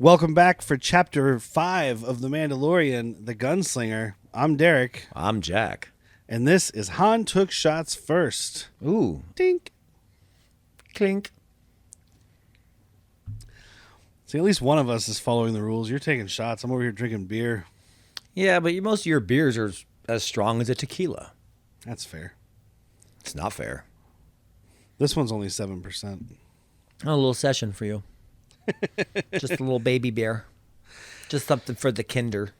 Welcome back for Chapter 5 of The Mandalorian, The Gunslinger. I'm Derek. I'm Jack. And this is Han Took Shots First. Ooh. Dink. Clink. See, at least one of us is following the rules. You're taking shots. I'm over here drinking beer. Yeah, but most of your beers are as strong as a tequila. That's fair. It's not fair. This one's only 7%. A little session for you. Just a little baby beer. Just something for the kinder.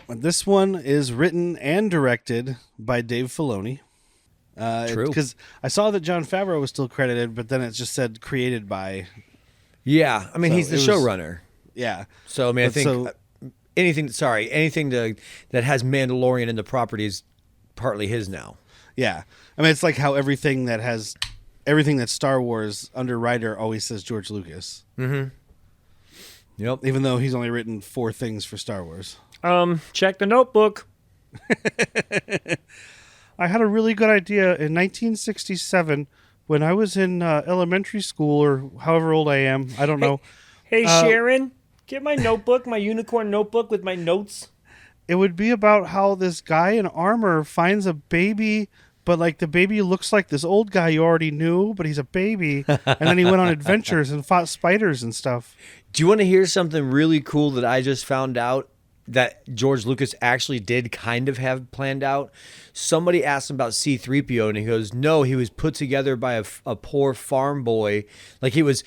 This one is written and directed by Dave Filoni. True. Because I saw that Jon Favreau was still credited, but then it just said created by. Yeah, I mean, So he's the showrunner. Yeah. So, I mean, I think So- anything that has Mandalorian in the property is partly his now. Yeah. I mean, it's like how everything that's Star Wars under writer always says George Lucas. Mm-hmm. Yep. Even though he's only written 4 things for Star Wars. Check the notebook. I had a really good idea in 1967 when I was in elementary school or however old I am. I don't know. Hey, Sharon, get my notebook, my unicorn notebook with my notes. It would be about how this guy in armor finds a baby, but like the baby looks like this old guy you already knew, but he's a baby. And then he went on adventures and fought spiders and stuff. Do you want to hear something really cool that I just found out that George Lucas actually did kind of have planned out? Somebody asked him about C-3PO, and he goes, no, he was put together by a poor farm boy. Like it was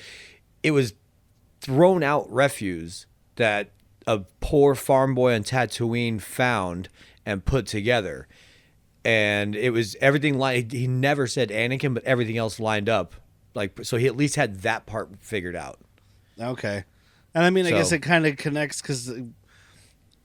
thrown out refuse that a poor farm boy on Tatooine found and put together. And it was everything he never said Anakin, but everything else lined up. Like, so he at least had that part figured out. Okay. And I mean, I guess it kind of connects because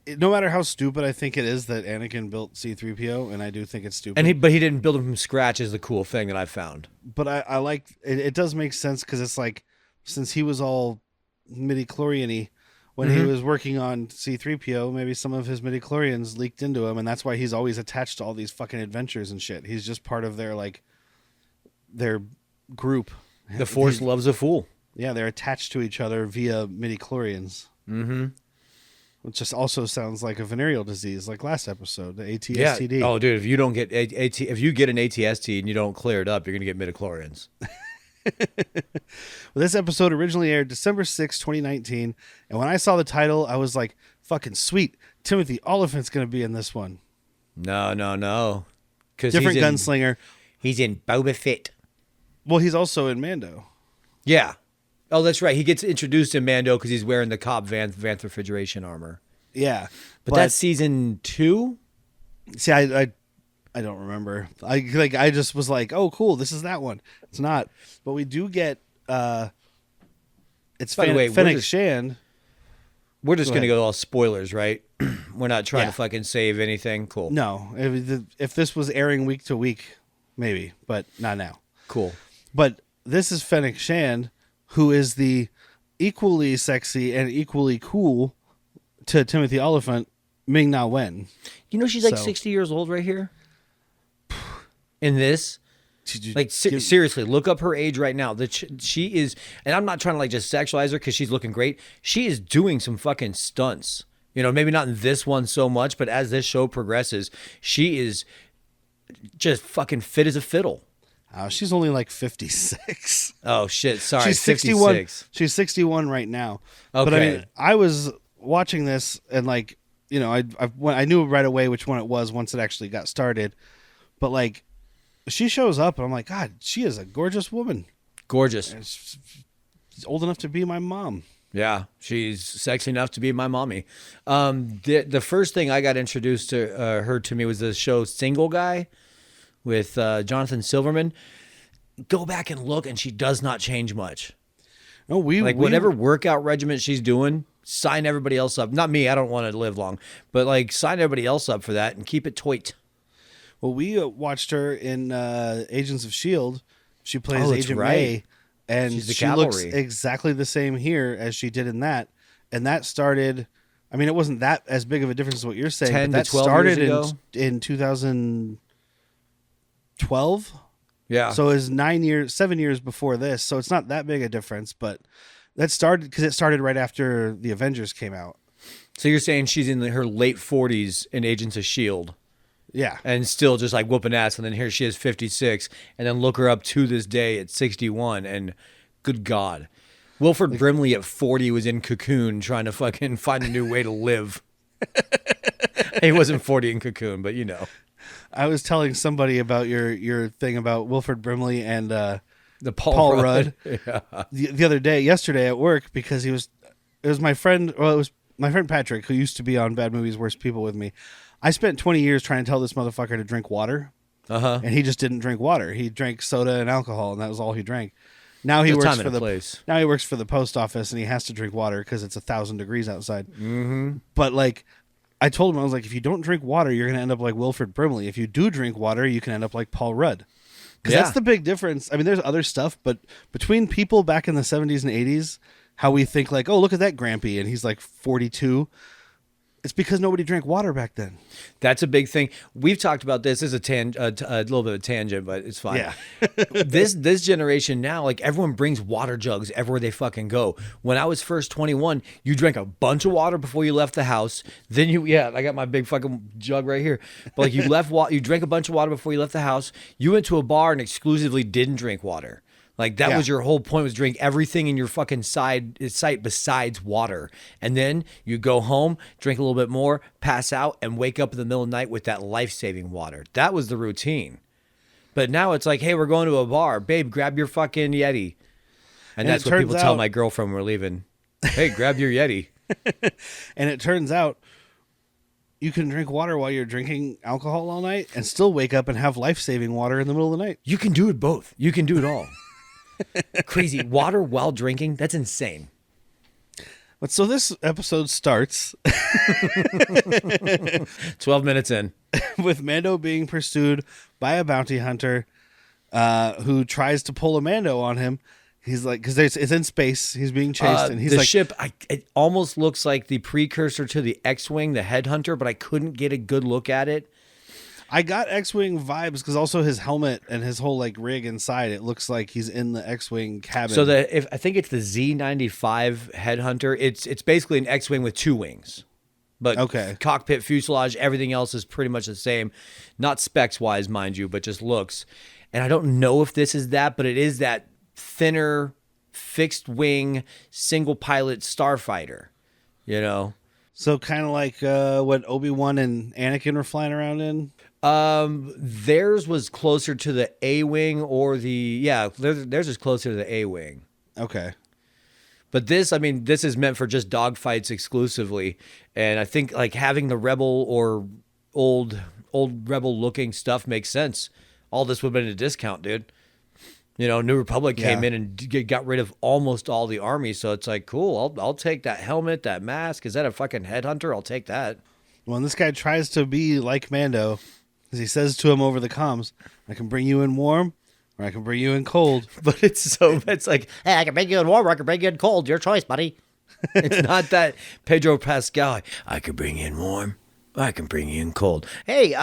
no matter how stupid I think it is that Anakin built C-3PO, and I do think it's stupid. But he didn't build him from scratch is the cool thing that I found. But I like it. It does make sense because it's like, since he was all midi-chlorian-y when he was working on C-3PO, maybe some of his midi-chlorians leaked into him, and that's why he's always attached to all these fucking adventures and shit. He's just part of their group. The Force loves a fool. Yeah, they're attached to each other via midi-chlorians. Mm-hmm. Which just also sounds like a venereal disease, like last episode, the ATSTD. Yeah. Oh, dude, if you don't get if you get an ATST and you don't clear it up, you're gonna get midichlorians. Well, this episode originally aired December 6, 2019, and when I saw the title, I was like, fucking sweet. Timothy Oliphant's going to be in this one. No. Different gunslinger. He's in Boba Fett. Well, he's also in Mando. Yeah. Oh, that's right. He gets introduced in Mando because he's wearing the Cobb Vanth refrigeration armor. Yeah. But that's season 2? See, I don't remember. I just was like, oh, cool, this is that one. It's not. But we do get it's By the way, Fennec Shand. We're just going to go all spoilers, right? We're not trying to fucking save anything. Cool. No. If this was airing week to week, maybe, but not now. Cool. But this is Fennec Shand, who is the equally sexy and equally cool to Timothy Oliphant, Ming Na-Wen. You know she's like 60 years old right here? In this? Like, seriously, look up her age right now. She is, and I'm not trying to like just sexualize her because she's looking great. She is doing some fucking stunts. You know, maybe not in this one so much, but as this show progresses, she is just fucking fit as a fiddle. Oh, she's only like 56. Oh, shit. Sorry. She's 61. 56. She's 61 right now. Okay. But I mean, I was watching this and like, you know, I knew right away which one it was once it actually got started. But like, she shows up and I'm like, God, she is a gorgeous woman. Gorgeous. She's old enough to be my mom. Yeah, she's sexy enough to be my mommy. The first thing I got introduced to her to me was the show Single Guy with Jonathan Silverman. Go back and look, and she does not change much. No, whatever workout regimen she's doing, sign everybody else up. Not me, I don't want to live long, but like sign everybody else up for that and keep it tight. Well, we watched her in Agents of S.H.I.E.L.D. She plays Agent May, and she looks exactly the same here as she did in that. And that started, I mean, it wasn't that as big of a difference as what you're saying. 10 but that to 12 started years ago? in 2012. Yeah. So it was 7 years before this. So it's not that big a difference, but That started because it started right after the Avengers came out. So you're saying she's in her late 40s in Agents of S.H.I.E.L.D. Yeah. and still just like whooping ass, and then here she is 56, and then look her up to this day at 61, and good God. Wilford Brimley at 40 was in Cocoon trying to fucking find a new way to live. He wasn't 40 in Cocoon, but you know. I was telling somebody about your thing about Wilford Brimley and The Paul Rudd Yeah. the other day, yesterday at work, because it was my friend, well, it was my friend Patrick, who used to be on Bad Movies, Worst People with me. I spent 20 years trying to tell this motherfucker to drink water, and he just didn't drink water. He drank soda and alcohol, and that was all he drank. Now he works for the place. Now he works for the post office, and he has to drink water because it's 1,000 degrees outside. Mm-hmm. But like, I told him, I was like, if you don't drink water, you're going to end up like Wilford Brimley. If you do drink water, you can end up like Paul Rudd. Because that's the big difference. I mean, there's other stuff, but between people back in the 70s and 80s, how we think like, oh, look at that Grampy, and he's like 42. It's because nobody drank water back then. That's a big thing. We've talked about this. This is a little bit of a tangent, but it's fine. Yeah. This generation now, like everyone brings water jugs everywhere they fucking go. When I was first 21, you drank a bunch of water before you left the house. Then I got my big fucking jug right here. But like you drank a bunch of water before you left the house. You went to a bar and exclusively didn't drink water. Like that was your whole point, was drink everything in your fucking sight besides water. And then you go home, drink a little bit more, pass out, and wake up in the middle of the night with that life-saving water. That was the routine. But now it's like, hey, we're going to a bar. Babe, grab your fucking Yeti. And that's what people tell my girlfriend when we're leaving. Hey, grab your Yeti. And it turns out you can drink water while you're drinking alcohol all night and still wake up and have life-saving water in the middle of the night. You can do it both. You can do it all. Crazy. Water while drinking? That's insane. But so this episode starts 12 minutes in with Mando being pursued by a bounty hunter who tries to pull a Mando on him. He's like, because it's in space. He's being chased, and he's the like, ship. It almost looks like the precursor to the X-wing, the Headhunter, but I couldn't get a good look at it. I got X-wing vibes because also his helmet and his whole like rig inside, it looks like he's in the X-wing cabin. So I think it's the Z95 Headhunter. It's basically an X-wing with two wings, but cockpit, fuselage, everything else is pretty much the same. Not specs wise, mind you, but just looks. And I don't know if this is that, but it is that thinner, fixed wing, single pilot starfighter. You know. So kind of like what Obi-Wan and Anakin were flying around in? Theirs was closer to the A-wing or theirs is closer to the A-wing. Okay. But this is meant for just dogfights exclusively. And I think like having the Rebel or old Rebel looking stuff makes sense. All this would have been a discount, dude. You know, New Republic came in and got rid of almost all the army. So it's like, cool, I'll take that helmet, that mask. Is that a fucking headhunter? I'll take that. Well, and this guy tries to be like Mando, because he says to him over the comms, I can bring you in warm or I can bring you in cold. But it's like, hey, I can bring you in warm or I can bring you in cold. Your choice, buddy. It's not that Pedro Pascal. I can bring you in warm. I can bring you in cold. Hey,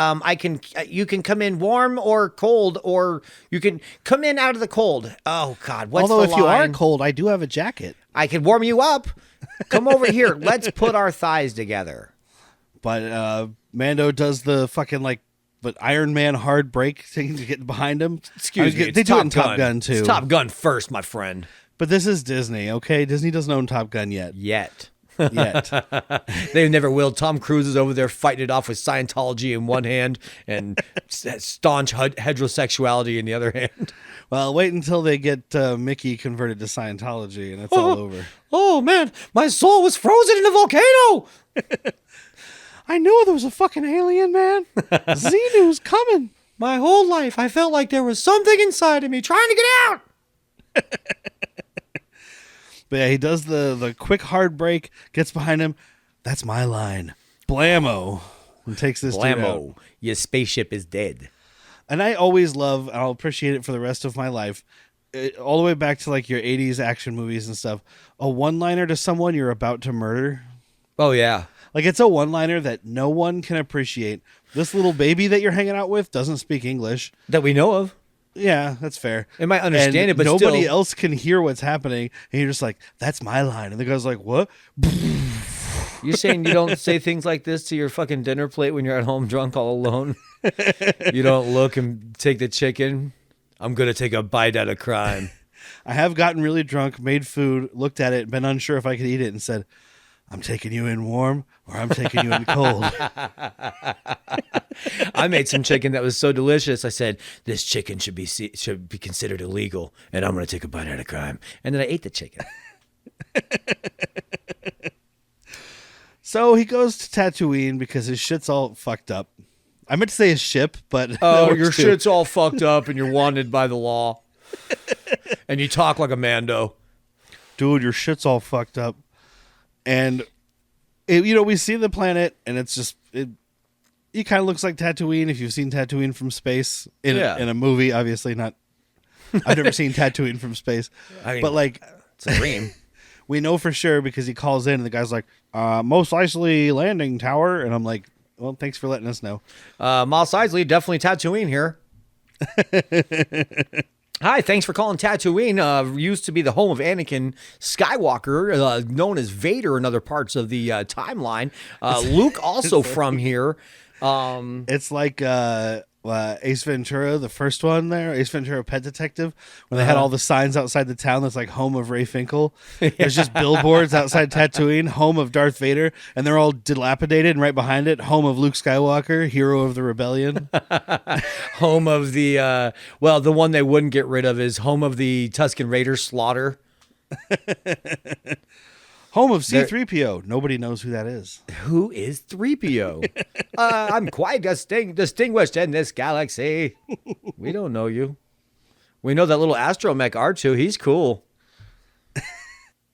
you can come in warm or cold, or you can come in out of the cold. Oh God, what's Although the if you are cold, I do have a jacket. I can warm you up. Come over here. Let's put our thighs together. But Mando does the fucking Iron Man hard break thing to get behind him. Excuse me, they do it in Top Gun too. It's Top Gun first, my friend. But this is Disney, okay? Disney doesn't own Top Gun yet. Yet. They never will. Tom Cruise is over there fighting it off with Scientology in one hand and staunch heterosexuality in the other hand. Well, wait until they get Mickey converted to Scientology and it's all over. Oh man, my soul was frozen in a volcano. I knew there was a fucking alien, man. Xenu's coming. My whole life I felt like there was something inside of me trying to get out. But yeah, he does the quick hard break, gets behind him. That's my line. Blammo. And takes this dude out. Your spaceship is dead. And I always love, and I'll appreciate it for the rest of my life, all the way back to like your 80s action movies and stuff, a one-liner to someone you're about to murder. Oh, yeah. Like it's a one-liner that no one can appreciate. This little baby that you're hanging out with doesn't speak English. That we know of. Yeah, that's fair. It might understand and it, but nobody still, else can hear what's happening. And you're just like, that's my line. And the guy's like, what? you're saying you don't say things like this to your fucking dinner plate when you're at home drunk all alone? You don't look and take the chicken? I'm going to take a bite at a crime. I have gotten really drunk, made food, looked at it, been unsure if I could eat it, and said, I'm taking you in warm or I'm taking you in cold. I made some chicken that was so delicious. I said, this chicken should be considered illegal, and I'm going to take a bite at a crime. And then I ate the chicken. So he goes to Tatooine because his shit's all fucked up. I meant to say his ship, but Oh, your shit's all fucked up and you're wanted by the law. And you talk like a Mando. Dude, your shit's all fucked up. And, we see the planet, and it's just, it kind of looks like Tatooine if you've seen Tatooine from space in a movie, obviously not. I've never seen Tatooine from space. I mean, but, like, it's a dream. We know for sure because he calls in, and the guy's like, Mos Eisley landing tower. And I'm like, well, thanks for letting us know. Mos Eisley, definitely Tatooine here. Hi, thanks for calling Tatooine. Used to be the home of Anakin Skywalker, known as Vader in other parts of the timeline. Luke also from here. It's like Ace Ventura, the first one there, Ace Ventura Pet Detective, when they had all the signs outside the town that's like home of Ray Finkel. There's just billboards outside Tatooine, home of Darth Vader, and they're all dilapidated, and right behind it, home of Luke Skywalker, hero of the rebellion. Home of the, the one they wouldn't get rid of is home of the Tusken Raider slaughter. Home of C-3PO. Nobody knows who that is. Who is 3PO? I'm quite distinguished in this galaxy. We don't know you. We know that little astromech R2. He's cool.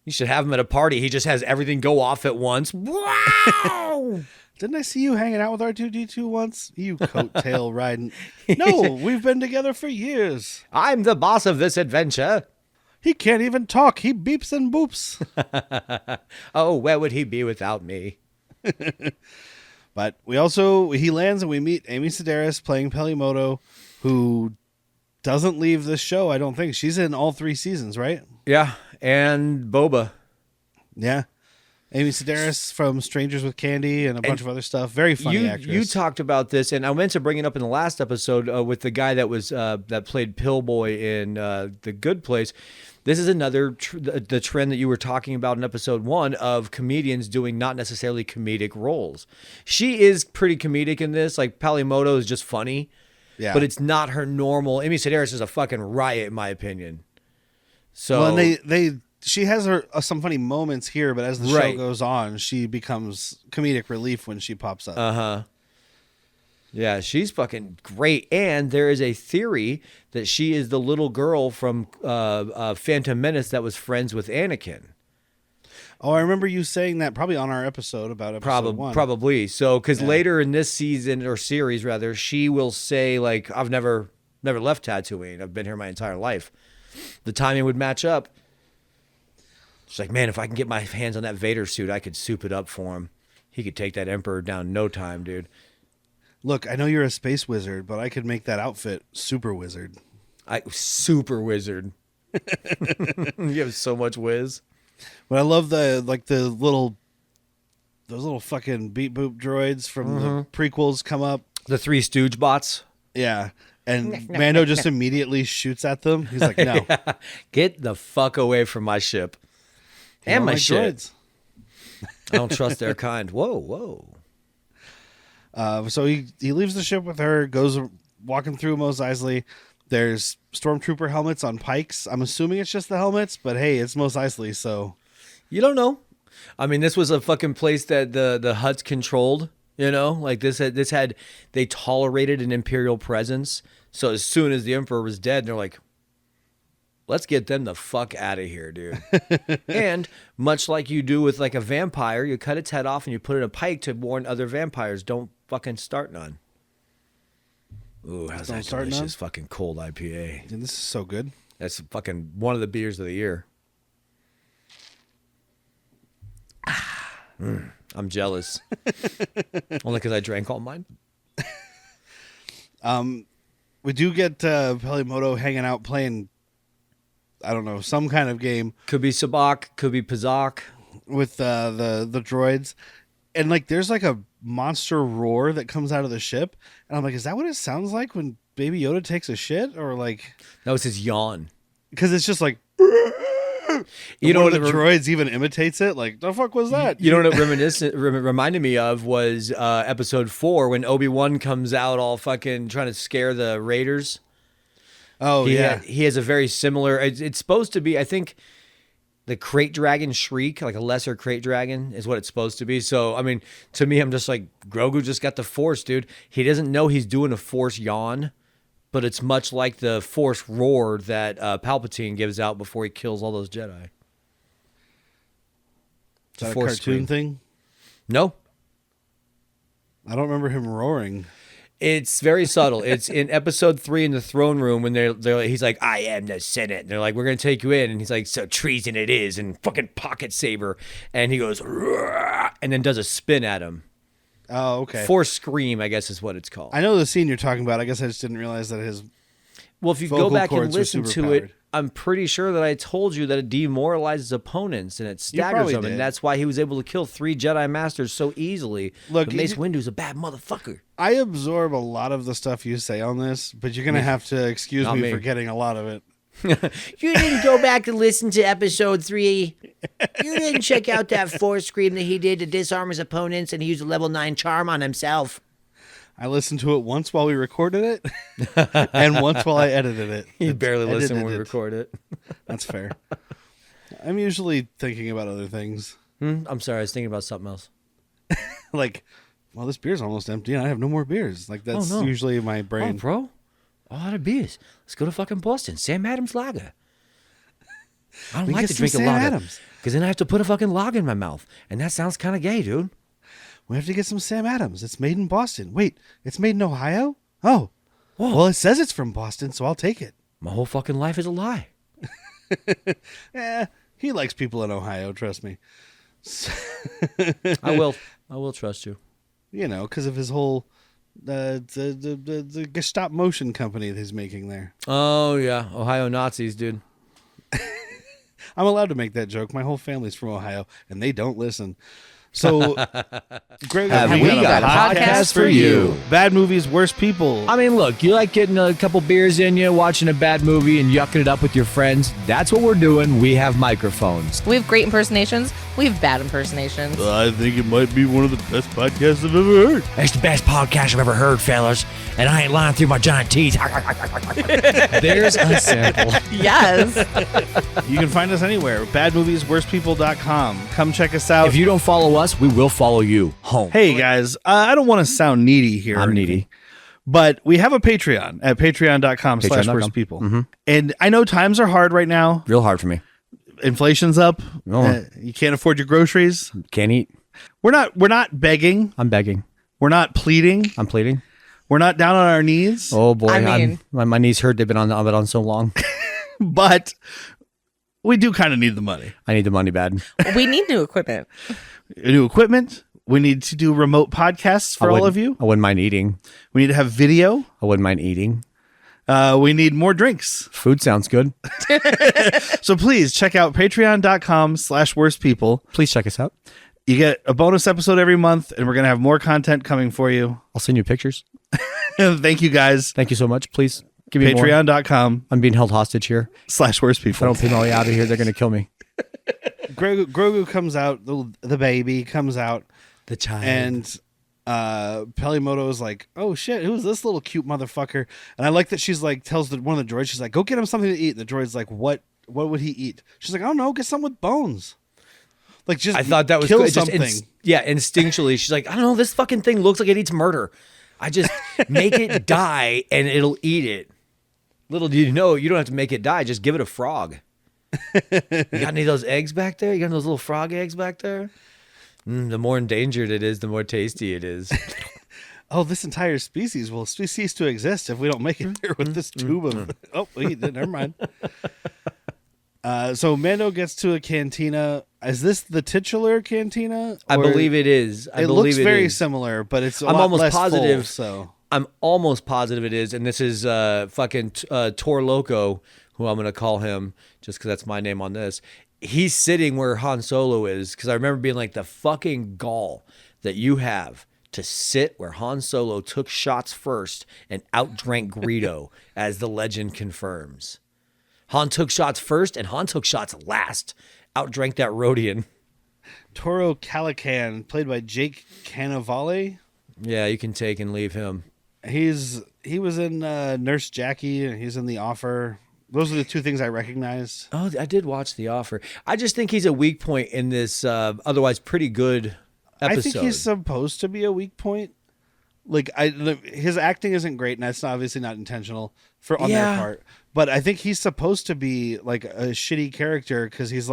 You should have him at a party. He just has everything go off at once. Wow! Didn't I see you hanging out with R2-D2 once? You coattail riding. No, we've been together for years. I'm the boss of this adventure. He can't even talk. He beeps and boops. Oh, where would he be without me? But he lands and we meet Amy Sedaris playing Pelimoto, who doesn't leave this show, I don't think. She's in all 3 seasons, right? Yeah, and Boba. Yeah. Amy Sedaris from Strangers with Candy and a bunch of other stuff. Very funny actress. You talked about this, and I meant to bring it up in the last episode with the guy that was that played Pillboy in The Good Place. This is another the trend that you were talking about in episode 1 of comedians doing not necessarily comedic roles. She is pretty comedic in this. Like, Pelimoto is just funny, but it's not her normal. Amy Sedaris is a fucking riot, in my opinion. So, well, and she has some funny moments here, but as the show goes on, she becomes comedic relief when she pops up. Uh-huh. Yeah, she's fucking great. And there is a theory that she is the little girl from Phantom Menace that was friends with Anakin. Oh, I remember you saying that probably on our episode about episode 1. Probably. So, because later in this season, or series rather, she will say, like, I've never left Tatooine. I've been here my entire life. The timing would match up. She's like, man, if I can get my hands on that Vader suit, I could soup it up for him. He could take that Emperor down in no time, dude. Look, I know you're a space wizard, but I could make that outfit super wizard. Super wizard. You have so much whiz. But I love those little fucking beep boop droids from the prequels come up. The 3 Stooge bots. Yeah. And Mando just immediately shoots at them. He's like, no. Yeah. Get the fuck away from my ship. And my shit. Droids. I don't trust their kind. Whoa. So he leaves the ship with her, goes walking through Mos Eisley. There's stormtrooper helmets on pikes. I'm assuming it's just the helmets, but hey, it's Mos Eisley, so you don't know. I mean, this was a fucking place that the Hutts controlled. You know, like they tolerated an Imperial presence. So as soon as the Emperor was dead, they're like, let's get them the fuck out of here, dude. And much like you do with like a vampire, you cut its head off and you put it in a pike to warn other vampires, don't fucking start none. Ooh, how's that delicious fucking cold IPA? Dude, this is so good. That's fucking one of the beers of the year. I'm jealous. Only because I drank all mine. We do get Pelimoto hanging out playing, I don't know, some kind of game. Could be Sabak, could be Pazak. With the droids. And like there's like a monster roar that comes out of the ship. And I'm like, is that what it sounds like when Baby Yoda takes a shit? Or like... No, it's his yawn. Because it's just like... You know what the droids even imitates it? Like, the fuck was that? You know what it reminded me of was episode 4 when Obi-Wan comes out all fucking trying to scare the Raiders. Oh, yeah. He has a very similar... It's supposed to be, I think... The crate dragon shriek, like a lesser crate dragon, is what it's supposed to be. So, I mean, to me, I'm just like, Grogu just got the Force, dude. He doesn't know he's doing a Force yawn, but it's much like the Force roar that Palpatine gives out before he kills all those Jedi. Is that a cartoon thing? No. I don't remember him roaring. It's very subtle. It's in episode 3 in the throne room when he's like, I am the Senate. And they're like, we're going to take you in. And he's like, so treason it is. And fucking pocket saber. And he goes, "Rah," and then does a spin at him. Oh, okay. Force scream, I guess is what it's called. I know the scene you're talking about. I guess I just didn't realize that his Well, if you go back and listen to it, I'm pretty sure that I told you that it demoralizes opponents and it staggers them. And that's why he was able to kill 3 Jedi Masters so easily. Look, but Mace Windu's a bad motherfucker. I absorb a lot of the stuff you say on this, but you're going to have to excuse me for getting a lot of it. You didn't go back and listen to episode 3. You didn't check out that Force scream that he did to disarm his opponents, and he used a level 9 charm on himself. I listened to it once while we recorded it, and once while I edited it. You barely listen when we record it. That's fair. I'm usually thinking about other things. I'm sorry, I was thinking about something else. Like, well, this beer's almost empty, and I have no more beers. Like, that's usually my brain. Oh, bro, all out of beers. Let's go to fucking Boston. Sam Adams Lager. I don't like to drink a lager because then I have to put a fucking lager in my mouth, and that sounds kind of gay, dude. We have to get some Sam Adams. It's made in Boston. Wait, it's made in Ohio? Oh. Whoa. Well, it says it's from Boston, so I'll take it. My whole fucking life is a lie. He likes people in Ohio, trust me. I will trust you. You know, because of his whole the stop motion company that he's making there. Oh, yeah. Ohio Nazis, dude. I'm allowed to make that joke. My whole family's from Ohio, and they don't listen. So, Greg, we got a podcast for you. Bad movies, worst people. I mean, look, you like getting a couple beers in you, watching a bad movie, and yucking it up with your friends. That's what we're doing. We have microphones. We have great impersonations. We have bad impersonations. I think it might be one of the best podcasts I've ever heard. It's the best podcast I've ever heard, fellas. And I ain't lying through my giant teeth. There's a sample. Yes. You can find us anywhere. Badmoviesworstpeople.com. Come check us out. If you don't follow us, we will follow you home. Hey, guys. I don't want to sound needy here. I'm needy. But we have a Patreon at patreon.com/worstpeople. Mm-hmm. And I know times are hard right now. Real hard for me. Inflation's up. You can't afford your groceries. Can't eat. We're not begging. I'm begging. We're not pleading. I'm pleading. We're not down on our knees. Oh boy, I mean, my knees hurt. They've been on so long. But we do kind of need the money. I need the money bad. We need new equipment. New equipment. We need to do remote podcasts for all of you. I wouldn't mind eating. We need to have video. I wouldn't mind eating. We need more drinks. Food sounds good. So please check out patreon.com/worstpeople. Please check us out. You get a bonus episode every month, and we're going to have more content coming for you. I'll send you pictures. Thank you, guys. Thank you so much. Please give me patreon.com. I'm being held hostage here. /worstpeople. If I don't pay my way out of here, they're going to kill me. Grogu comes out. The baby comes out. The child. And Pelimoto is like, oh shit, who's this little cute motherfucker? And I like that she's like, tells one of the droids, she's like, go get him something to eat. And the droid's like, what would he eat? She's like, I don't know, get something with bones. Like, just I thought that was kill good. something. Instinctually, she's like, I don't know, this fucking thing looks like it eats murder. I just make it die and it'll eat it. Little do you know, you don't have to make it die. Just give it a frog. You got any of those eggs back there? You got any of those little frog eggs back there? The more endangered it is, the more tasty it is. Oh, this entire species will cease to exist if we don't make it there with this tube of... Oh, wait, never mind. So Mando gets to a cantina. Is this the titular cantina? I believe it is. It looks very similar, but it's a lot almost less positive. full, so I'm almost positive it is, and this is fucking Tor Loco, who I'm going to call him just because that's my name on this. He's sitting where Han Solo is, because I remember being like, the fucking gall that you have to sit where Han Solo took shots first and outdrank Greedo, as the legend confirms. Han took shots first and Han took shots last. Outdrank that Rhodian. Toro Calican, played by Jake Cannavale. Yeah, you can take and leave him. He was in Nurse Jackie, and he's in The Offer. Those are the two things I recognized. Oh, I did watch The Offer. I just think he's a weak point in this otherwise pretty good episode. I think he's supposed to be a weak point. Like his acting isn't great, and that's obviously not intentional on their part. But I think he's supposed to be like a shitty character because he's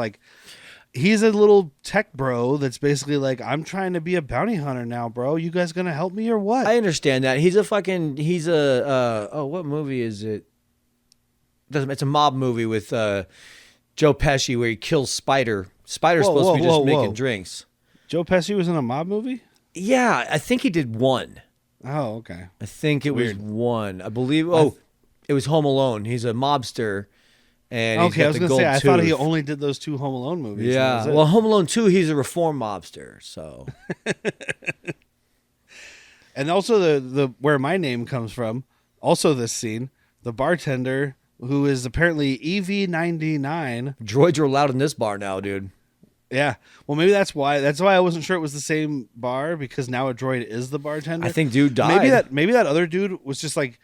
a little tech bro that's basically like, I'm trying to be a bounty hunter now, bro. You guys gonna help me or what? I understand that. He's a what movie is it? It's a mob movie with Joe Pesci where he kills Spider. Spider's supposed to be just making drinks. Joe Pesci was in a mob movie? Yeah, I think he did one. Oh, okay. I think it was one. I believe. It was Home Alone. He's a mobster. And okay, I was going to say, I thought he only did those two Home Alone movies. Yeah. Well, Home Alone 2, he's a reform mobster. So. And also the where my name comes from, also this scene, the bartender who is apparently EV99. Droids are allowed in this bar now, dude. Yeah. Well, maybe that's why. That's why I wasn't sure it was the same bar, because now a droid is the bartender. I think dude died. Maybe that other dude was just like,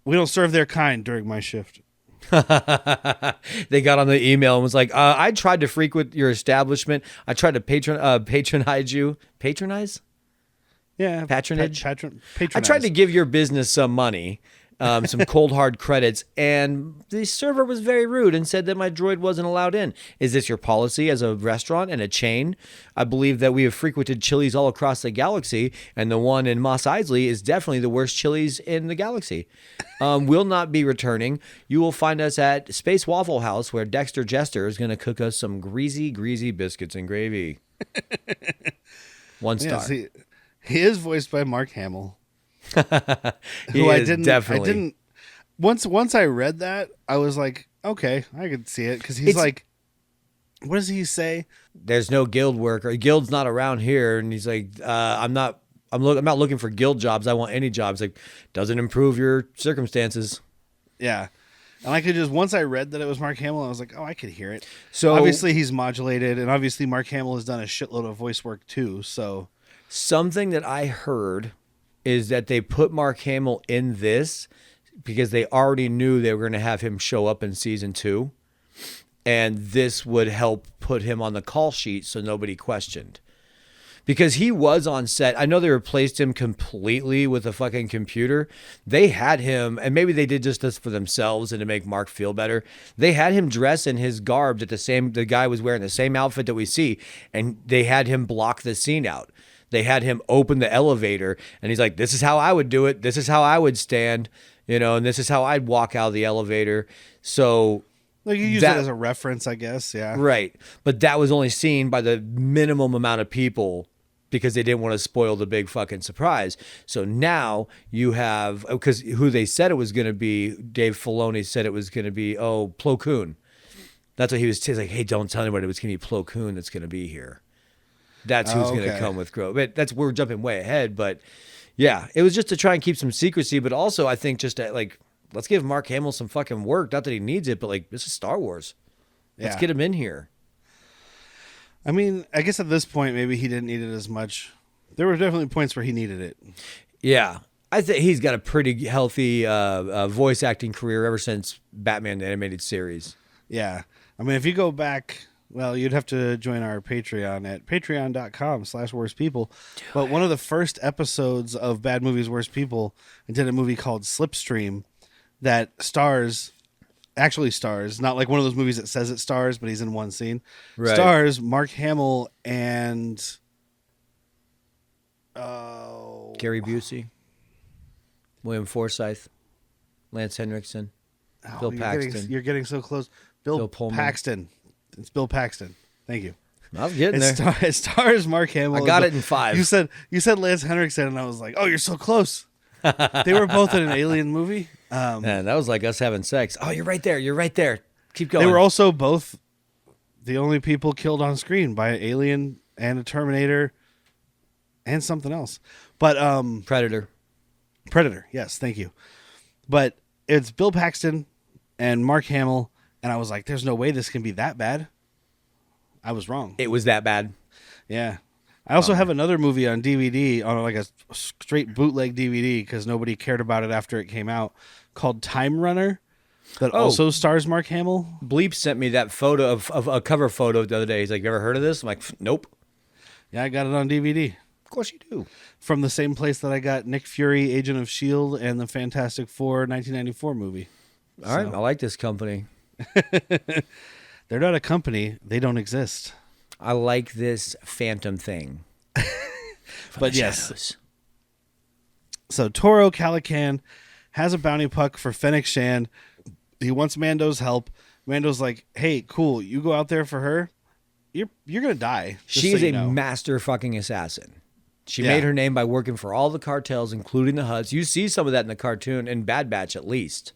we don't serve their kind during my shift. They got on the email and was like, I tried to frequent your establishment. I tried to patronize you. Patronize? Yeah. Patronage? Patronize. I tried to give your business some money. Some cold hard credits, and the server was very rude and said that my droid wasn't allowed in. Is this your policy as a restaurant and a chain? I believe that we have frequented Chili's all across the galaxy, and the one in Mos Eisley is definitely the worst Chili's in the galaxy. We'll not be returning. You will find us at Space Waffle House, where Dexter Jester is going to cook us some greasy biscuits and gravy. 1 star. Yeah, see, he is voiced by Mark Hamill. I didn't. Once I read that, I was like, okay, I could see it, because he's like, what does he say? There's no guild work, or guild's not around here, and he's like, I'm not looking for guild jobs. I want any jobs. Like, doesn't improve your circumstances. Yeah. And I could just, once I read that it was Mark Hamill, I was like, oh, I could hear it. So obviously he's modulated, and obviously Mark Hamill has done a shitload of voice work too. So something that I heard is that they put Mark Hamill in this because they already knew they were going to have him show up in season 2. And this would help put him on the call sheet so nobody questioned. Because he was on set. I know they replaced him completely with a fucking computer. They had him, and maybe they did just this for themselves and to make Mark feel better. They had him dress in his garb that the guy was wearing the same outfit that we see, and they had him block the scene out. They had him open the elevator, and he's like, this is how I would do it. This is how I would stand, and this is how I'd walk out of the elevator. So like, you use that as a reference, I guess. Yeah. Right. But that was only seen by the minimum amount of people because they didn't want to spoil the big fucking surprise. So now you have, because who they said it was going to be, Dave Filoni said it was going to be, Plo Koon. That's what he was like, hey, don't tell anybody it was going to be Plo Koon that's going to be here. That's who's going to come with Grow. But we're jumping way ahead. But yeah, it was just to try and keep some secrecy. But also, I think just to, like, let's give Mark Hamill some fucking work. Not that he needs it, but like, this is Star Wars. Let's get him in here. I mean, I guess at this point, maybe he didn't need it as much. There were definitely points where he needed it. Yeah. I think he's got a pretty healthy voice acting career ever since Batman the Animated Series. Yeah. I mean, if you go back, well, you'd have to join our Patreon at patreon.com/worstpeople. But one of the first episodes of Bad Movies, Worst People, I did a movie called Slipstream that actually stars, not like one of those movies that says it stars, but he's in one scene. Right. Stars Mark Hamill and Gary Busey, William Forsythe, Lance Henriksen, Bill Paxton. You're getting so close. Bill Paxton. It's Bill Paxton. Thank you. I was getting there. It stars Mark Hamill. I got it in 5. You said Lance Henriksen, and I was like, oh, you're so close. They were both in an alien movie. Man, that was like us having sex. Oh, you're right there. You're right there. Keep going. They were also both the only people killed on screen by an alien and a Terminator and something else. But Predator. Yes, thank you. But it's Bill Paxton and Mark Hamill, and I was like, there's no way this can be that bad. I was wrong. It was that bad. Yeah. I also have another movie on DVD, on like a straight bootleg DVD, because nobody cared about it after it came out, called Time Runner, that also stars Mark Hamill. Bleep sent me that photo of a cover photo the other day. He's like, you ever heard of this? I'm like, nope. Yeah, I got it on DVD. Of course you do. From the same place that I got Nick Fury, Agent of S.H.I.E.L.D. and the Fantastic Four 1994 movie. All right, I like this company. They're not a company. They don't exist. I like this phantom thing. But yes. So Toro Calican has a bounty puck for Fennec Shand. He wants Mando's help. Mando's like, hey, cool, you go out there for her. You're going to die. She is a master fucking assassin. She made her name by working for all the cartels, including the Hutts. You see some of that in the cartoon, in Bad Batch at least.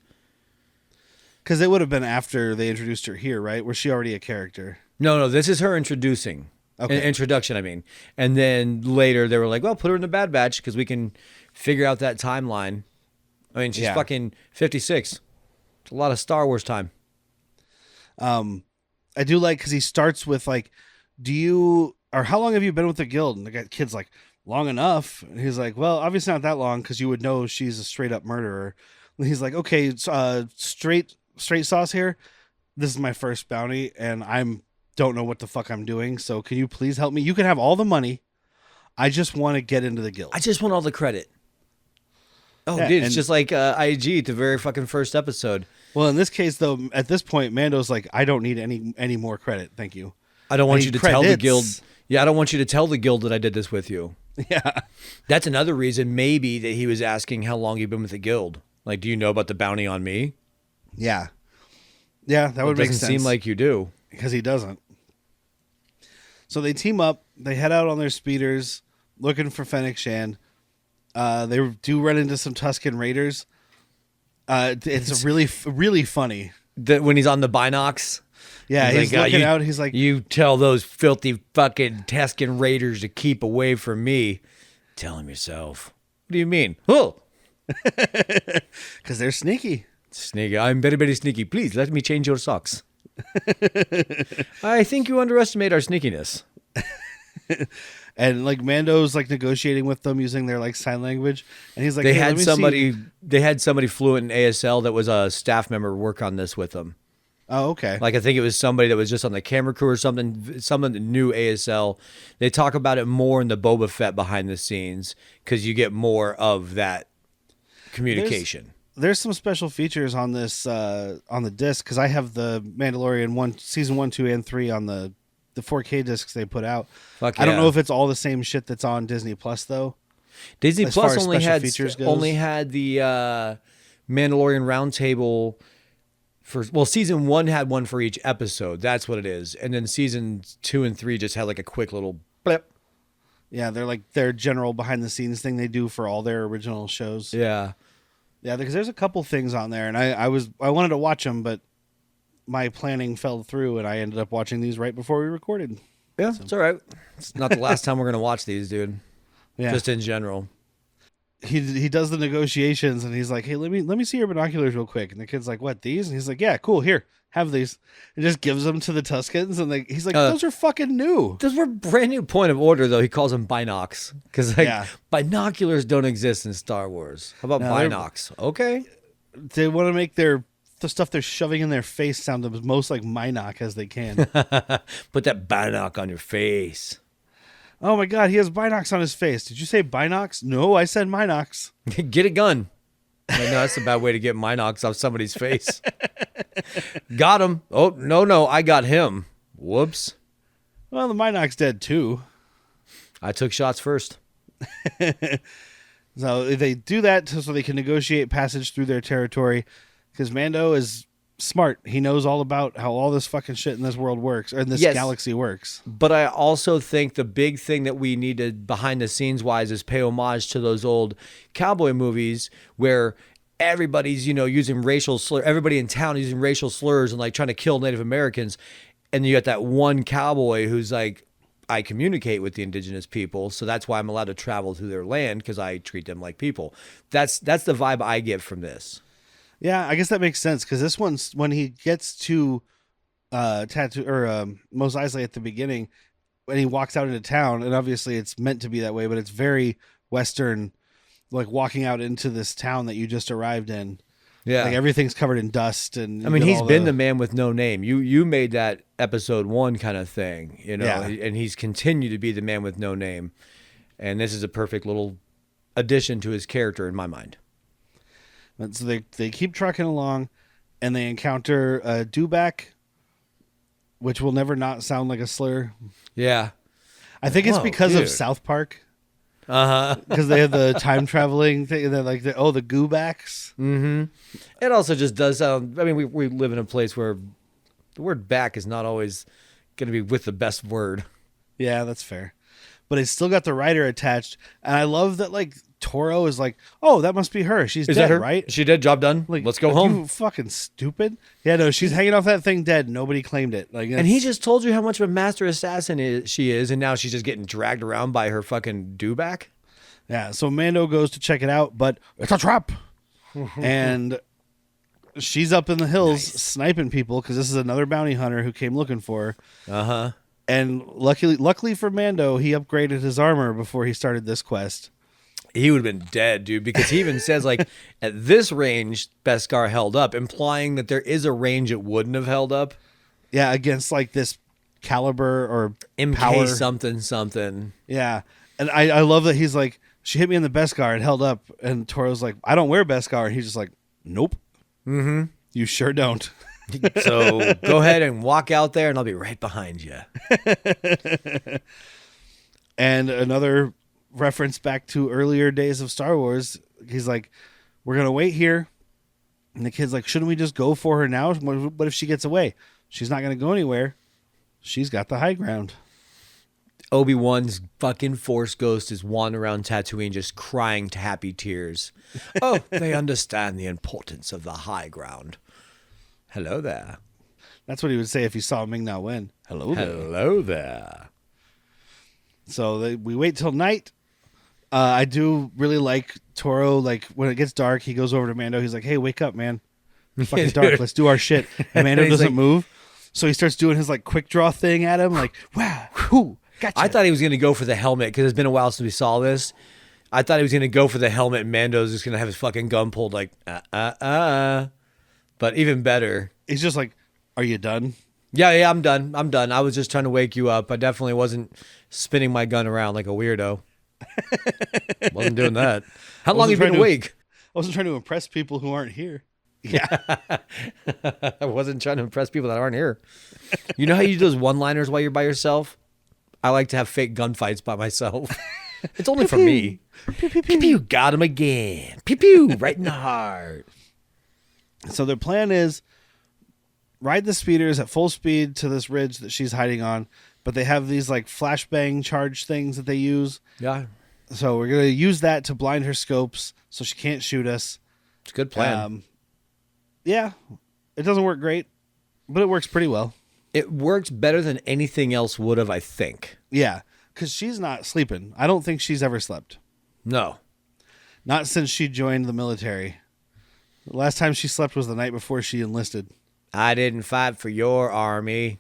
Because it would have been after they introduced her here, right? Was she already a character? No, this is her introducing. Okay. Introduction, I mean. And then later they were like, well, put her in the Bad Batch because we can figure out that timeline. I mean, she's fucking 56. It's a lot of Star Wars time. I do like, because he starts with like, how long have you been with the guild? And the kid's like, long enough. And he's like, well, obviously not that long, because you would know she's a straight up murderer. And he's like, okay, straight sauce here. This is my first bounty, and don't know what the fuck I'm doing. So can you please help me? You can have all the money. I just want to get into the guild. I just want all the credit. Oh, Yeah, dude, it's just like IG at the very fucking first episode. Well, in this case, though, at this point, Mando's like, I don't need any more credit. Thank you. I don't want you to tell the guild. Yeah, I don't want you to tell the guild that I did this with you. Yeah. That's another reason maybe that he was asking how long you've been with the guild. Like, do you know about the bounty on me? Yeah. Yeah, that would make sense. It doesn't seem like you do. Because he doesn't. So they team up. They head out on their speeders looking for Fennec Shand. They do run into some Tusken Raiders. It's really, really funny. When he's on the binocs. Yeah, he's like, looking out. He's like, you tell those filthy fucking Tusken Raiders to keep away from me. Tell him yourself. What do you mean? Oh. Because they're sneaky. Sneaky. I'm very, very sneaky. Please let me change your socks. I think you underestimate our sneakiness. And like Mando's like negotiating with them using their like sign language, and he's like, they had somebody fluent in ASL that was a staff member work on this with them. Oh, okay. Like I think it was somebody that was just on the camera crew or something. Someone that knew ASL. They talk about it more in the Boba Fett behind the scenes because you get more of that communication. There's some special features on this on the disc, because I have the Mandalorian season 1, 2, and 3 on the 4K discs they put out. Fuck I don't know if it's all the same shit that's on Disney Plus though. Disney as Plus far as only special had the Mandalorian Roundtable for season 1 had one for each episode. That's what it is, and then season 2 and 3 just had like a quick little blip. Yeah, they're like their general behind the scenes thing they do for all their original shows. Yeah. Yeah, because there's a couple things on there, and I wanted to watch them, but my planning fell through, and I ended up watching these right before we recorded. Yeah, it's all right. It's not the last time we're gonna watch these, dude. Yeah, just in general. He does the negotiations, and he's like, "Hey, let me see your binoculars real quick." And the kid's like, "What, these?" And he's like, "Yeah, cool. Here, have these." And just gives them to the Tuskens, and he's like, "Those are fucking new." Those were brand new. Point of order, though. He calls them binocs because binoculars don't exist in Star Wars. How about binocs? Okay, they want to make the stuff they're shoving in their face sound the most like Minoc as they can. Put that binoc on your face. Oh my god, he has binocs on his face. Did you say binocs? No, I said Minocs. Get a gun. No, that's a bad way to get Minocs off somebody's face. Got him. Oh, no, I got him. Whoops. Well, the Minoc's dead too. I took shots first. So they do that so they can negotiate passage through their territory, because Mando is smart. He knows all about how all this fucking shit in this world works, or in this Yes. galaxy works. But I also think the big thing that we need to, behind the scenes wise, is pay homage to those old cowboy movies where everybody's, using racial slur. Everybody in town using racial slurs and like trying to kill Native Americans. And you got that one cowboy who's like, I communicate with the indigenous people, so that's why I'm allowed to travel through their land because I treat them like people. That's the vibe I get from this. Yeah, I guess that makes sense because this one's when he gets to Tattoo or Mos Eisley at the beginning, when he walks out into town, and obviously it's meant to be that way, but it's very Western, like walking out into this town that you just arrived in. Yeah, like everything's covered in dust, and I mean he's been the man with no name. You made that episode 1 kind of thing, Yeah. and he's continued to be the man with no name, and this is a perfect little addition to his character in my mind. And so they keep trucking along, and they encounter a dewback, which will never not sound like a slur. Yeah, I think it's Whoa, because of dude. South Park, uh-huh. because they have the time traveling thing. They're like, the goobacks. Mm-hmm. It also just does sound. I mean, we live in a place where the word "back" is not always going to be with the best word. Yeah, that's fair. But it's still got the rider attached, and I love that. Like Toro is like, oh, that must be her. She's Is dead, that her? right? She did. Job done. Like, Let's go are home. You fucking stupid. Yeah, no, she's hanging off that thing dead. Nobody claimed it. Like, And he just told you how much of a master assassin she is, and now she's just getting dragged around by her fucking dewback. yeah. So Mando goes to check it out, but it's a trap, and she's up in the hills sniping people because this is another bounty hunter who came looking for her. Uh-huh. And luckily for Mando, he upgraded his armor before he started this quest. He would have been dead, dude, because he even says, like, at this range, Beskar held up, implying that there is a range it wouldn't have held up. Yeah, against like this caliber or MK power. something. Yeah. And I love that he's like, she hit me in the Beskar and held up. And Toro's like, I don't wear Beskar. And he's just like, nope. Mm-hmm. You sure don't. So go ahead and walk out there, and I'll be right behind you. And another reference back to earlier days of Star Wars. He's like, we're going to wait here. And the kid's like, shouldn't we just go for her now? What if she gets away? She's not going to go anywhere. She's got the high ground. Obi-Wan's fucking Force ghost is wandering around Tatooine just crying to happy tears. Oh, they understand the importance of the high ground. Hello there. That's what he would say if he saw Ming Na-Wen. Hello there. Hello there. So we wait till night. I do really like Toro. Like when it gets dark, he goes over to Mando. He's like, "Hey, wake up, man! It's fucking dark. Let's do our shit." And Mando He's doesn't like- move, so he starts doing his like quick draw thing at him. Like, wow, whoo, gotcha. I thought he was going to go for the helmet because it's been a while since we saw this. I thought he was going to go for the helmet, and Mando's just going to have his fucking gun pulled like, But even better. He's just like, "Are you done?" Yeah, I'm done. I was just trying to wake you up. I definitely wasn't spinning my gun around like a weirdo. Wasn't doing that. How long have you been awake? I wasn't trying to impress people who aren't here. Yeah, I wasn't trying to impress people that aren't here. You know how you do those one-liners while you're by yourself? I like to have fake gunfights by myself. It's only for me. Pew, pew, pew. Got him again. Pew, pew. Right in the heart. So their plan is ride the speeders at full speed to this ridge that she's hiding on, but they have these like flashbang charge things that they use. Yeah. So we're going to use that to blind her scopes so she can't shoot us. It's a good plan. Yeah, it doesn't work great, but it works pretty well. It works better than anything else would have, I think. Yeah, because she's not sleeping. I don't think she's ever slept. No. Not since she joined the military. The last time she slept was the night before she enlisted. I didn't fight for your army.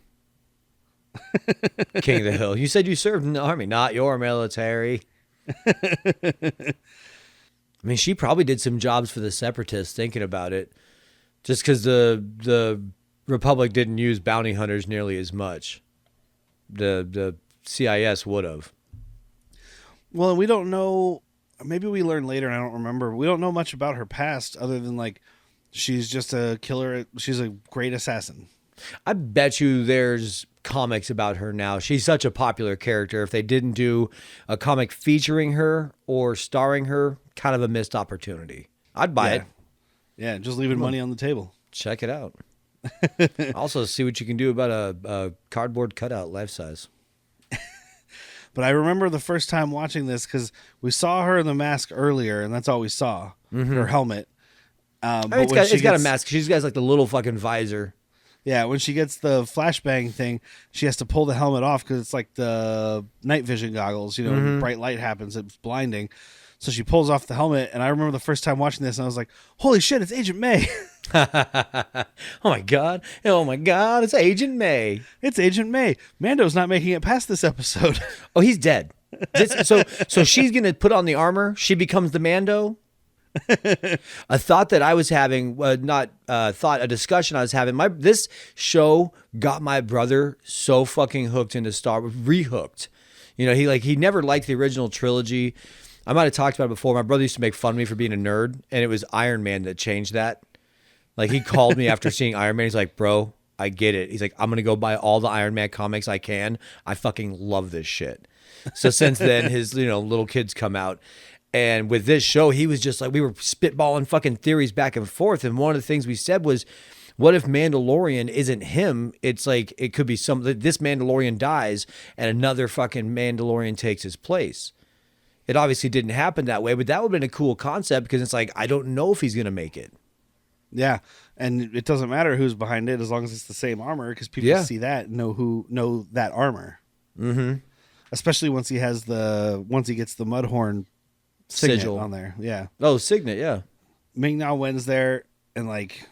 King of the Hill. You said you served in the army, not your military. I mean, she probably did some jobs for the Separatists, thinking about it. Just because the Republic didn't use bounty hunters nearly as much. The CIS would have. Well, we don't know. Maybe we learn later, and I don't remember. We don't know much about her past other than, like, she's just a killer. She's a great assassin. I bet you there's comics about her now. She's such a popular character. If they didn't do a comic featuring her or starring her, kind of a missed opportunity. I'd buy it. Yeah, just leaving money on the table. Check it out. Also, see what you can do about a cardboard cutout life size. But I remember the first time watching this because we saw her in the mask earlier, and that's all we saw, her helmet. I mean, it's got a mask. She's got like the little fucking visor. Yeah, when she gets the flashbang thing, she has to pull the helmet off because it's like the night vision goggles. You know, bright light happens, it's blinding. So she pulls off the helmet, and I remember the first time watching this, and I was like, "Holy shit, it's Agent May!" Oh my god! It's Agent May. It's Agent May. Mando's not making it past this episode. Oh, he's dead. So she's gonna put on the armor. She becomes the Mando. A thought that I was having, a discussion I was having. This show got my brother so fucking hooked into Star Wars, rehooked. You know, he never liked the original trilogy. I might have talked about it before. My brother used to make fun of me for being a nerd, and it was Iron Man that changed that. Like, he called me after seeing Iron Man. He's like, bro, I get it. He's like, I'm going to go buy all the Iron Man comics I can. I fucking love this shit. So since then, his, little kids come out. And with this show, he was just like, we were spitballing fucking theories back and forth. And one of the things we said was, what if Mandalorian isn't him? It's like, it could be this Mandalorian dies and another fucking Mandalorian takes his place. It obviously didn't happen that way, but that would have been a cool concept because it's like, I don't know if he's going to make it. Yeah, and it doesn't matter who's behind it as long as it's the same armor because people see that and know that armor. Mm-hmm. Especially once he gets the Mudhorn signet sigil on there. Yeah. Oh, signet, yeah. Ming Na-Wen's there, and like,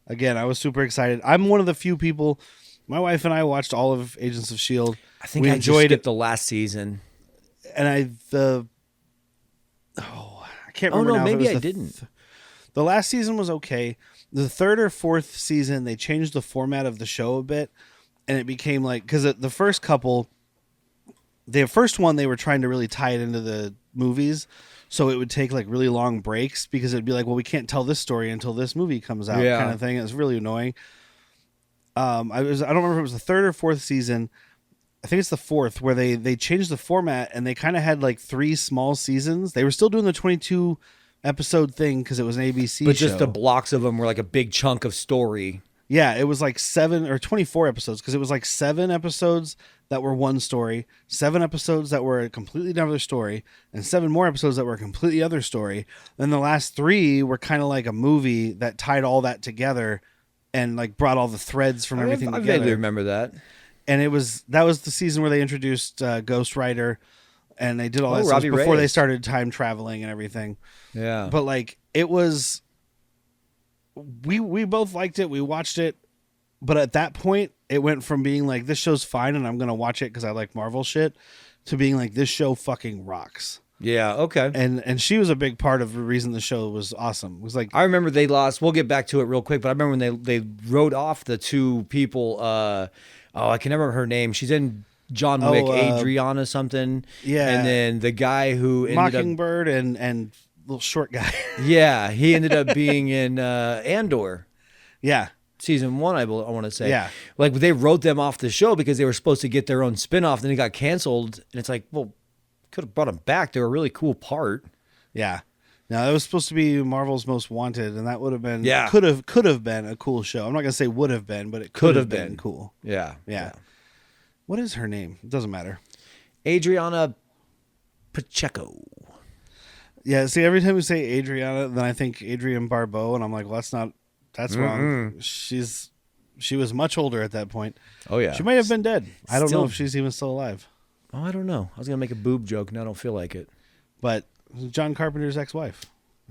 again, I was super excited. I'm one of the few people. My wife and I watched all of Agents of S.H.I.E.L.D. I think I enjoyed it the last season. And I can't remember. Oh no, now maybe if it was I didn't. The last season was okay. The third or fourth season, they changed the format of the show a bit, and it became like, because the first couple, the first one, they were trying to really tie it into the movies, so it would take like really long breaks because it'd be like, well, we can't tell this story until this movie comes out, kind of thing. It was really annoying. I don't remember if it was the third or fourth season. I think it's the fourth where they changed the format and they kind of had like 3 small seasons. They were still doing the 22 episode thing because it was an ABC show. But just the blocks of them were like a big chunk of story. Yeah, it was like 7 or 24 episodes because it was like 7 episodes that were one story, 7 episodes that were a completely different story, and 7 more episodes that were a completely other story. Then the last 3 were kind of like a movie that tied all that together and like brought all the threads from everything together. I vaguely remember that. And that was the season where they introduced Ghost Rider, and they did all that stuff before Reyes. they started time traveling and everything. Yeah. But like, it was, we both liked it. We watched it, but at that point, it went from being like, this show's fine and I'm gonna watch it because I like Marvel shit, to being like, this show fucking rocks. Yeah. Okay. And she was a big part of the reason the show was awesome. It was like, I remember they lost. We'll get back to it real quick, but I remember when they wrote off the 2 people. I can never remember her name. She's in John Wick, Adriana something. Yeah. And then the guy who ended Mockingbird and little short guy. Yeah, he ended up being in Andor. Yeah. Season 1, I want to say. Yeah. Like, they wrote them off the show because they were supposed to get their own spinoff, then it got canceled. And it's like, well, could have brought them back. They were a really cool part. Yeah. Now, that was supposed to be Marvel's Most Wanted, and that would have been, Yeah. could have been a cool show. I'm not going to say would have been, but it could have been cool. Yeah. Yeah. What is her name? It doesn't matter. Adriana Pacheco. Yeah, see, every time we say Adriana, then I think Adrienne Barbeau, and I'm like, well, that's wrong. She was much older at that point. Oh, yeah. She might have been dead. I don't know if she's even still alive. Oh, I don't know. I was going to make a boob joke, and I don't feel like it. But John Carpenter's ex-wife.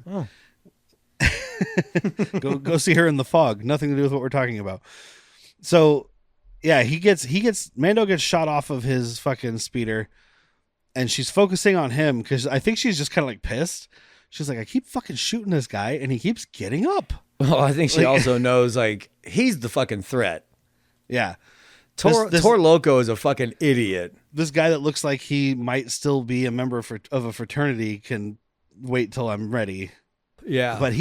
Oh. Go see her in The Fog. Nothing to do with what we're talking about. So, yeah, Mando gets shot off of his fucking speeder, and she's focusing on him because I think she's just kind of like pissed. She's like, I keep fucking shooting this guy, and he keeps getting up. Well, I think she also knows, like, he's the fucking threat. Yeah. Tor Loco is a fucking idiot. This guy that looks like he might still be a member of a fraternity can wait till I'm ready. Yeah. But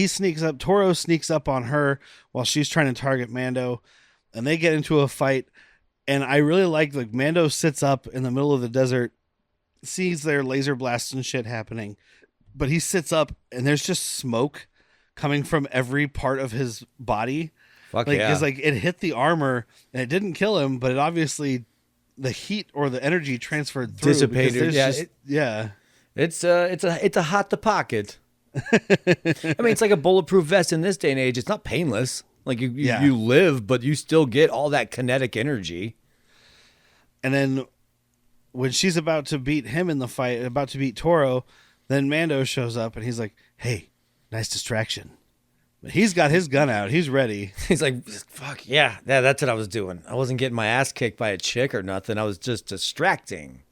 Toro sneaks up on her while she's trying to target Mando, and they get into a fight. And I really like Mando sits up in the middle of the desert, sees their laser blasts and shit happening, but he sits up and there's just smoke coming from every part of his body. Fuck like, yeah. because like it hit the armor and it didn't kill him, but it obviously the heat or the energy transferred through. Dissipated. Yeah, It's a hot to pocket. I mean, it's like a bulletproof vest in this day and age. It's not painless. Like you live, but you still get all that kinetic energy. And then when she's about to beat him in the fight, about to beat Toro, then Mando shows up and he's like, "Hey, nice distraction." But he's got his gun out. He's ready. He's like, fuck yeah, that's what I was doing. I wasn't getting my ass kicked by a chick or nothing. I was just distracting.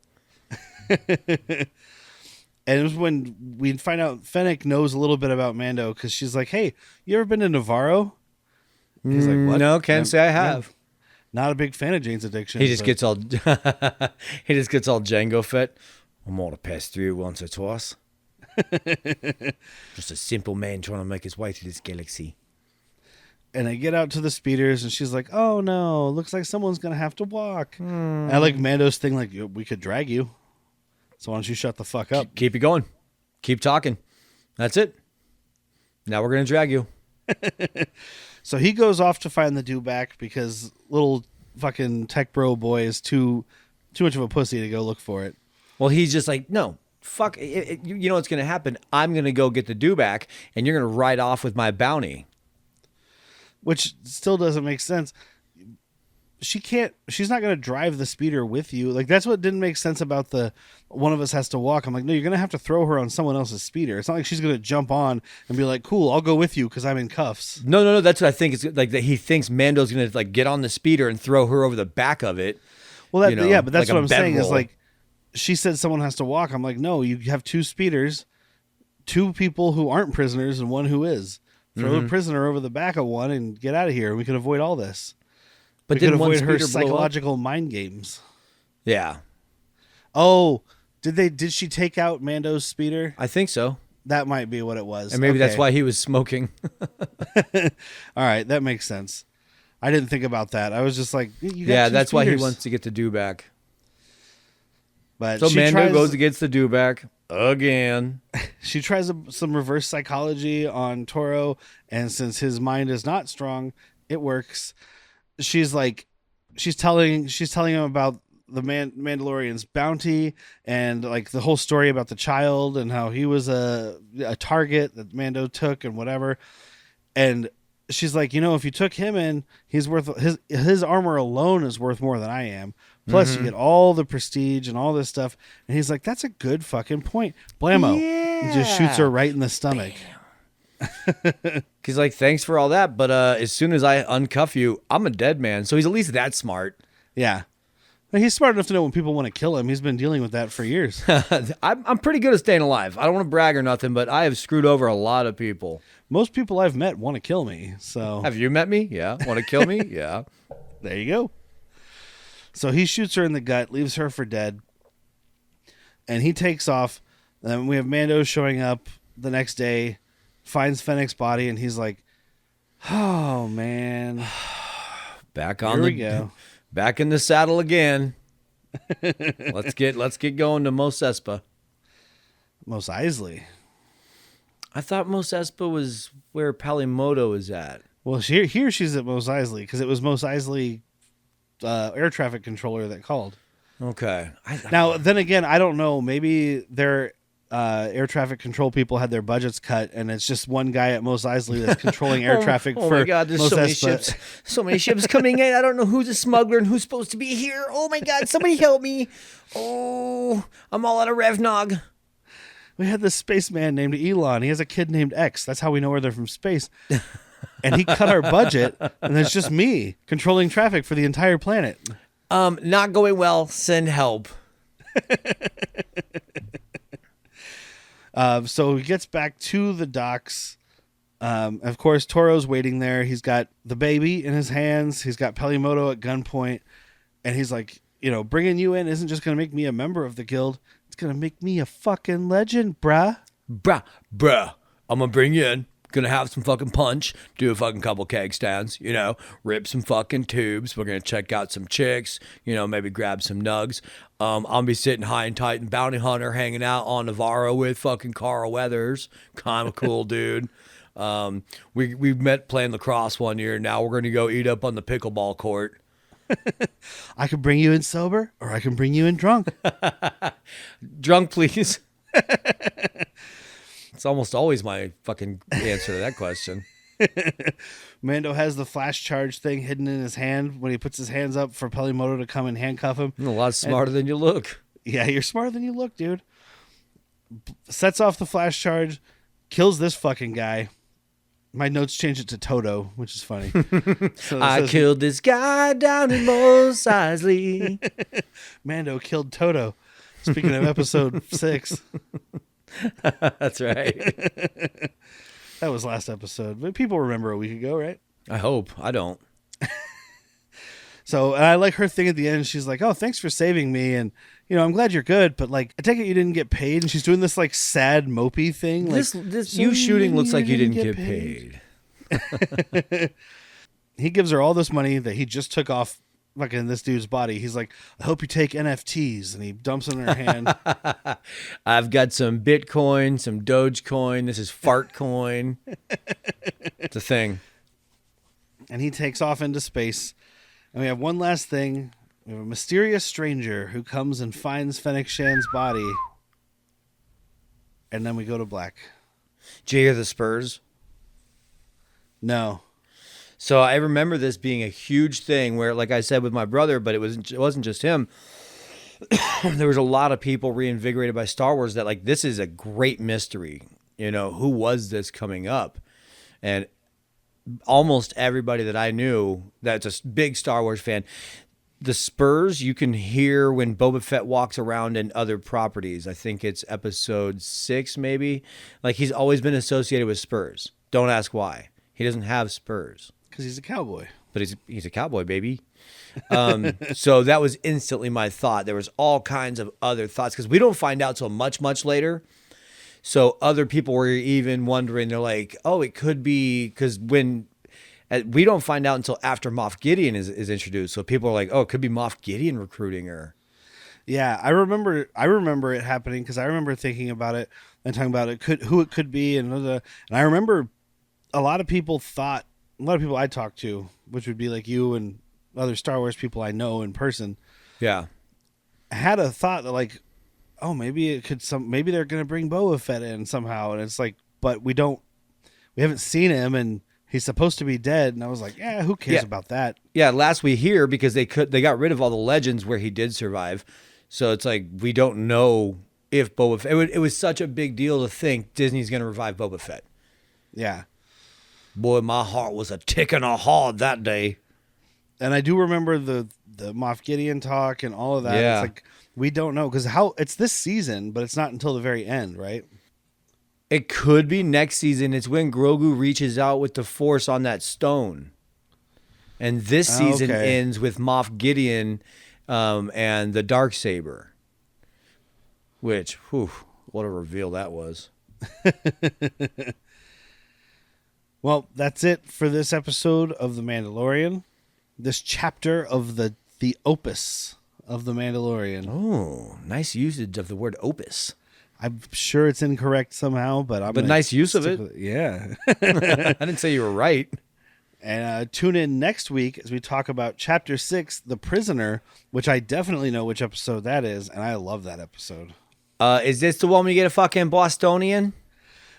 And it was when we find out Fennec knows a little bit about Mando because she's like, "Hey, you ever been to Navarro?" He's like, "What?" No, can't say I have. Not a big fan of Jane's Addiction. He just gets all Django fit. I'm gonna pass through once or twice. Just a simple man trying to make his way to this galaxy. And I get out to the speeders, and she's like, "Oh no, looks like someone's gonna have to walk." I like Mando's thing, like, "We could drag you, so why don't you shut the fuck up?" Keep it going. Keep talking. That's it. Now we're gonna drag you. So he goes off to find the dewback because little fucking tech bro boy is too much of a pussy to go look for it. Well, he's just like, no, fuck. You know what's going to happen? I'm going to go get the dewback, and you're going to ride off with my bounty. Which still doesn't make sense. She's not going to drive the speeder with you. Like, that's what didn't make sense about the one of us has to walk. I'm like, no, you're going to have to throw her on someone else's speeder. It's not like she's going to jump on and be like, "Cool, I'll go with you because I'm in cuffs." No. That's what I think. It's like that he thinks Mando's going to like get on the speeder and throw her over the back of it. Well, yeah, but that's like what I'm saying bedroll. is like, she said someone has to walk. I'm like, no, you have two speeders, two people who aren't prisoners and one who is. Throw a prisoner over the back of one and get out of here. We could avoid all this. But we could didn't one avoid her speeder blow up? psychological mind games. Yeah, Oh, did she take out Mando's speeder? I think so. That might be what it was. And maybe that's Okay. why he was smoking. All right, that makes sense. I didn't think about that. I was just like, you got Yeah, two that's why he speeders. wants to get the dewback. But So she Mando goes and gets the dewback again. She tries some reverse psychology on Toro, and since his mind is not strong, it works. She's telling him about the Mandalorian's bounty and like the whole story about the child and how he was a target that Mando took and whatever. And she's like, if you took him in, he's worth his armor alone is worth more than I am. Plus, you get all the prestige and all this stuff. And he's like, that's a good fucking point. Blammo. He just shoots her right in the stomach. He's like, thanks for all that, but as soon as I uncuff you, I'm a dead man. So he's at least that smart. Yeah. But he's smart enough to know when people want to kill him. He's been dealing with that for years. I'm pretty good at staying alive. I don't want to brag or nothing, but I have screwed over a lot of people. Most people I've met want to kill me. So Have you met me? Yeah. Want to kill me? Yeah. there you go. So he shoots her in the gut, leaves her for dead. And he takes off. And we have Mando showing up the next day, finds Fennec's body, and he's like, "Oh man, Back here we go." Back in the saddle again. Let's get going to Mos Espa. Mos Eisley. I thought Mos Espa was where Palimoto is at. Well, here she's at Mos Eisley because it was Mos Eisley air traffic controller that called. Okay. Now, then again, I don't know. Maybe their air traffic control people had their budgets cut, and it's just one guy at Mos Eisley that's controlling air traffic Oh for my God, there's Mos so many Espa. ships. So many ships coming in. I don't know who's a smuggler and who's supposed to be here. Oh my God, somebody help me. Oh, I'm all out of Revnog. We had this spaceman named Elon. He has a kid named X. That's how we know where they're from space. And he cut our budget, and it's just me controlling traffic for the entire planet. Not going well. Send help. So he gets back to the docks. Of course, Toro's waiting there. He's got the baby in his hands. He's got Pelimoto at gunpoint. And he's like, bringing you in isn't just going to make me a member of the guild. It's going to make me a fucking legend, bruh. Bruh. I'm gonna bring you in. Gonna have some fucking punch, do a fucking couple keg stands, rip some fucking tubes. We're gonna check out some chicks, maybe grab some nugs. I'll be sitting high and tight and bounty hunter hanging out on Navarro with fucking Carl Weathers. Kind of cool dude. We met playing lacrosse one year. Now we're going to go eat up on the pickleball court. I can bring you in sober, or I can bring you in drunk. Drunk, please. It's almost always my fucking answer to that question. Mando has the flash charge thing hidden in his hand when he puts his hands up for Pelimoto to come and handcuff him. You're a lot smarter than you look. Yeah, you're smarter than you look, dude. Sets off the flash charge, kills this fucking guy. My notes change it to Toto, which is funny. So I killed this guy down in Mos Eisley. Mando killed Toto. Speaking of episode 6. That's right. That was last episode. But people remember a week ago, right? I hope. I don't. So and I like her thing at the end. She's like, "Oh, thanks for saving me, and I'm glad you're good. But like, I take it you didn't get paid." And she's doing this like sad mopey thing. Like, This you shooting looks like you didn't get paid. He gives her all this money that he just took off fucking this dude's body. He's like, "I hope you take NFTs," and he dumps it in her hand. I've got some Bitcoin, some Dogecoin. This is fart coin. It's a thing. And he takes off into space. And we have one last thing. We have a mysterious stranger who comes and finds Fennec Shand's body. And then we go to black. Did you hear the Spurs? No. So I remember this being a huge thing where, like I said with my brother, but it wasn't just him. There was a lot of people reinvigorated by Star Wars that like, this is a great mystery. Who was this coming up? And almost everybody that I knew that's a big Star Wars fan, the Spurs you can hear when Boba Fett walks around in other properties. I think it's episode 6 maybe. Like he's always been associated with Spurs. Don't ask why. He doesn't have Spurs. Because he's a cowboy. But he's a cowboy, baby. So that was instantly my thought. There was all kinds of other thoughts because we don't find out till much, much later. So other people were even wondering, they're like, oh, it could be because we don't find out until after Moff Gideon is introduced. So people are like, oh, it could be Moff Gideon recruiting her. Yeah, I remember it happening because I remember thinking about it and talking about who it could be. And I remember a lot of people I talked to, which would be like you and other Star Wars people I know in person. Yeah. Had a thought that like, oh, maybe maybe they're going to bring Boba Fett in somehow. And it's like, but we haven't seen him and he's supposed to be dead. And I was like, yeah, who cares about that? Yeah. Last we hear because they got rid of all the legends where he did survive. So it's like, we don't know if Boba Fett, it was such a big deal to think Disney's going to revive Boba Fett. Yeah. Boy, my heart was a ticking hard that day. And I do remember the Moff Gideon talk and all of that. Yeah. It's like, we don't know because it's this season, but it's not until the very end, right? It could be next season. It's when Grogu reaches out with the Force on that stone. And this season ends with Moff Gideon and the Darksaber. Which, what a reveal that was. Well, that's it for this episode of The Mandalorian. This chapter of the opus of The Mandalorian. Oh, nice usage of the word opus. I'm sure it's incorrect somehow, but nice use of it. Yeah. I didn't say you were right. And tune in next week as we talk about Chapter 6, The Prisoner, which I definitely know which episode that is, and I love that episode. Is this the one where you get a fucking Bostonian?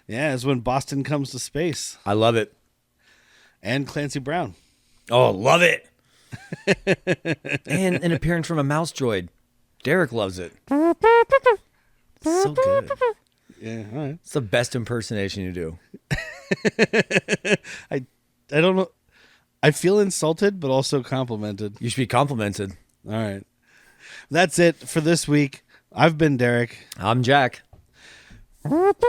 Yeah, it's when Boston comes to space. I love it. And Clancy Brown. Oh, love it. And an appearance from a mouse droid. Derek loves it. So good. Yeah, all right. It's the best impersonation you do. I don't know. I feel insulted, but also complimented. You should be complimented. All right. That's it for this week. I've been Derek. I'm Jack. Woo!